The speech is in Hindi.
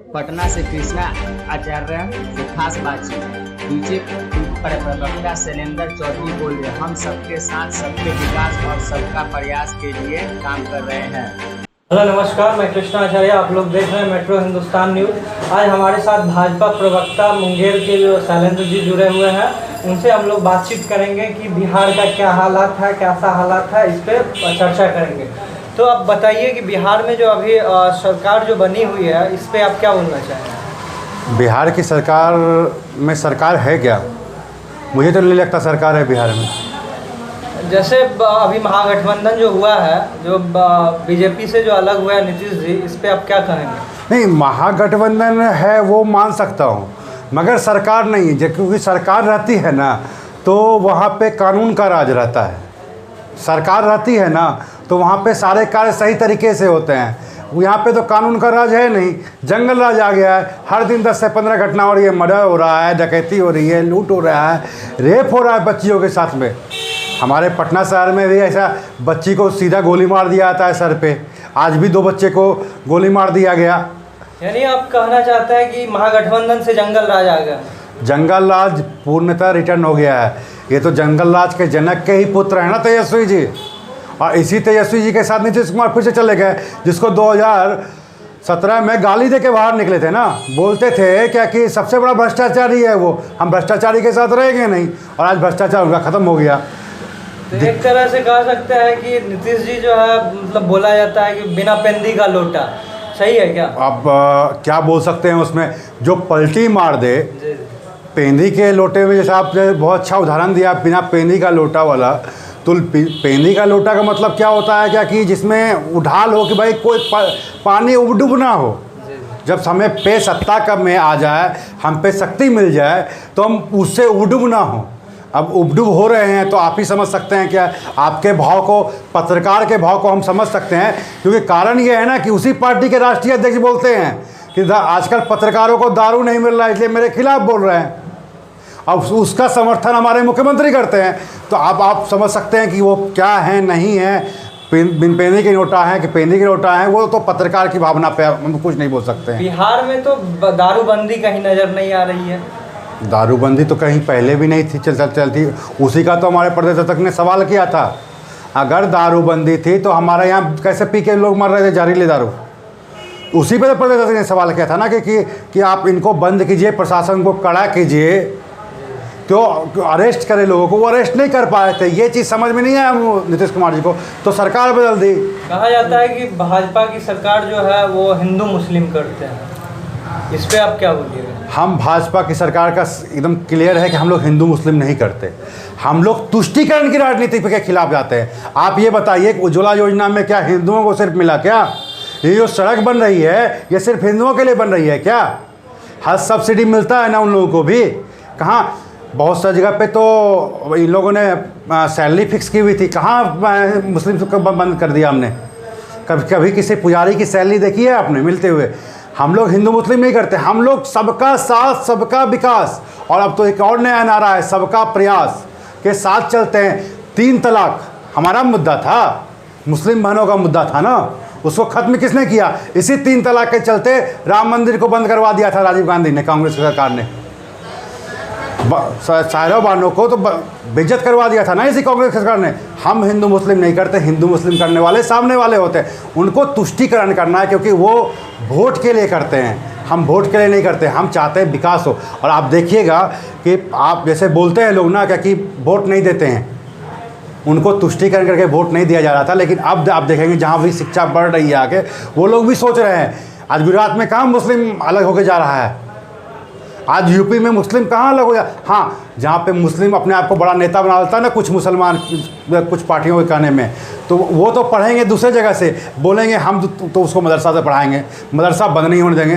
पटना से कृष्णा आचार्य से खास बातचीत। बीजेपी प्रवक्ता शैलेंद्र चौधरी बोले, हम सबके साथ सबके विकास और सबका प्रयास के लिए काम कर रहे हैं। हेलो नमस्कार, मैं कृष्णा आचार्य, आप लोग देख रहे हैं मेट्रो हिंदुस्तान न्यूज़। आज हमारे साथ भाजपा प्रवक्ता मुंगेर के जो शैलेंद्र जी जुड़े हुए हैं, उनसे हम लोग बातचीत करेंगे कि बिहार का क्या हालात है, कैसा हालात है, इस पर चर्चा करेंगे। तो आप बताइए कि बिहार में जो अभी सरकार जो बनी हुई है, इस पर आप क्या बोलना चाहेंगे? बिहार की सरकार में सरकार है क्या? मुझे तो नहीं लगता सरकार है बिहार में। जैसे अभी महागठबंधन जो हुआ है, जो बीजेपी से जो अलग हुआ है नीतीश जी, इस पर आप क्या कहेंगे? नहीं, महागठबंधन है वो मान सकता हूँ, मगर सरकार नहीं है। क्योंकि सरकार रहती है ना, तो वहाँ पे कानून का राज रहता है। सरकार रहती है ना, तो वहाँ पे सारे कार्य सही तरीके से होते हैं। यहाँ पे तो कानून का राज है नहीं, जंगल राज आ गया है। हर दिन 10 से 15 घटना हो रही है, मर्डर हो रहा है, डकैती हो रही है, लूट हो रहा है, रेप हो रहा है बच्चियों के साथ में। हमारे पटना शहर में भी ऐसा बच्ची को सीधा गोली मार दिया जाता है सर पे। आज भी 2 बच्चे को गोली मार दिया गया। यानी आप कहना चाहते हैं कि महागठबंधन से जंगल राज आ गया? जंगल राज पूर्णतः रिटर्न हो गया है। ये तो जंगल राज के जनक के ही पुत्र हैं ना, तेजस्वी जी। और इसी तेजस्वी जी के साथ नीतीश कुमार फिर से चले गए, जिसको 2017 में गाली दे के बाहर निकले थे ना। बोलते थे क्या कि सबसे बड़ा भ्रष्टाचारी है वो, हम भ्रष्टाचारी के साथ रहेंगे नहीं। और आज भ्रष्टाचार उनका ख़त्म हो गया। तो एक तरह से कह सकते हैं कि नीतीश जी जो है, मतलब बोला जाता है कि बिना पेंदी का लोटा, सही है क्या? अब क्या बोल सकते हैं उसमें, जो पलटी मार दे पेंदी के लोटे में। जैसे आपने बहुत अच्छा उदाहरण दिया, बिना पेंदी का लोटा वाला। तो पेंदी का लोटा का मतलब क्या होता है क्या कि जिसमें उढाल हो कि भाई कोई पानी उबडुब ना हो। जब हमें पे सत्ता कब में आ जाए, हम पे शक्ति मिल जाए, तो हम उससे उबडुब ना हो। अब उबडुब हो रहे हैं तो आप ही समझ सकते हैं क्या। आपके भाव को, पत्रकार के भाव को हम समझ सकते हैं, क्योंकि कारण ये है ना कि उसी पार्टी के राष्ट्रीय अध्यक्ष बोलते हैं कि आजकल पत्रकारों को दारू नहीं मिल रहा है, इसलिए मेरे खिलाफ बोल रहे हैं। अब उसका समर्थन हमारे मुख्यमंत्री करते हैं। तो आप समझ सकते हैं कि वो क्या है, नहीं है, बिन पेंदी की नोटा है कि पेंदी की नोटा है। वो तो पत्रकार की भावना पे हम कुछ नहीं बोल सकते हैं। बिहार में तो दारूबंदी कहीं नज़र नहीं आ रही है। दारूबंदी तो कहीं पहले भी नहीं थी चलती। उसी का तो हमारे प्रदेश ने सवाल किया था। अगर दारूबंदी थी तो हमारे यहाँ कैसे पी के लोग मर रहे थे जहरीले दारू? उसी पर तो प्रदेश ने सवाल किया था ना कि आप इनको बंद कीजिए, प्रशासन को कड़ा कीजिए, तो अरेस्ट करे लोगों को। वो अरेस्ट नहीं कर पाए थे। ये चीज़ समझ में नहीं आया नीतीश कुमार जी को, तो सरकार बदल दी। कहा जाता है कि भाजपा की सरकार जो है वो हिंदू मुस्लिम करते हैं, इस पे आप क्या बोलिएगा? हम भाजपा की सरकार का एकदम क्लियर है कि हम लोग हिंदू मुस्लिम नहीं करते। हम लोग तुष्टीकरण की राजनीति के खिलाफ जाते हैं। आप ये बताइए कि उज्ज्वला योजना में क्या हिंदुओं को सिर्फ मिला क्या? ये जो सड़क बन रही है, ये सिर्फ हिंदुओं के लिए बन रही है क्या? हर सब्सिडी मिलता है ना उन लोगों को भी। कहाँ बहुत सा जगह पे तो इन लोगों ने सैलरी फिक्स की हुई थी, कहाँ मुस्लिम को बंद कर दिया हमने? कभी किसी पुजारी की सैलरी देखी है आपने मिलते हुए? हम लोग हिंदू मुस्लिम नहीं करते, हम लोग सबका साथ सबका विकास। और अब तो एक और नया नारा है, सबका प्रयास के साथ चलते हैं। 3 तलाक हमारा मुद्दा था, मुस्लिम बहनों का मुद्दा था ना, उसको खत्म किसने किया? इसी 3 तलाक के चलते राम मंदिर को बंद करवा दिया था राजीव गांधी ने, कांग्रेस सरकार ने। सारों बानों को तो बेइज्जत करवा दिया था ना इसी कांग्रेस सरकार ने। हम हिंदू मुस्लिम नहीं करते, हिंदू मुस्लिम करने वाले सामने वाले होते हैं। उनको तुष्टीकरण करना है, क्योंकि वो वोट के लिए करते हैं। हम वोट के लिए नहीं करते, हम चाहते हैं विकास हो। और आप देखिएगा कि आप जैसे बोलते हैं लोग ना क्या कि वोट नहीं देते हैं, उनको तुष्टीकरण करके वोट नहीं दिया जा रहा था। लेकिन अब आप देखेंगे जहाँ भी शिक्षा बढ़ रही है आगे, वो लोग भी सोच रहे हैं। आज गुजरात में कहाँ मुस्लिम अलग होकर जा रहा है, आज यूपी में मुस्लिम कहाँ अलग हो जा। हाँ, जहाँ पे मुस्लिम अपने आप को बड़ा नेता बना लेता है ना कुछ मुसलमान, कुछ पार्टियों के कहने में, तो वो तो पढ़ेंगे दूसरे जगह से, बोलेंगे हम तो उसको मदरसा से पढ़ाएंगे, मदरसा बंद नहीं होने देंगे।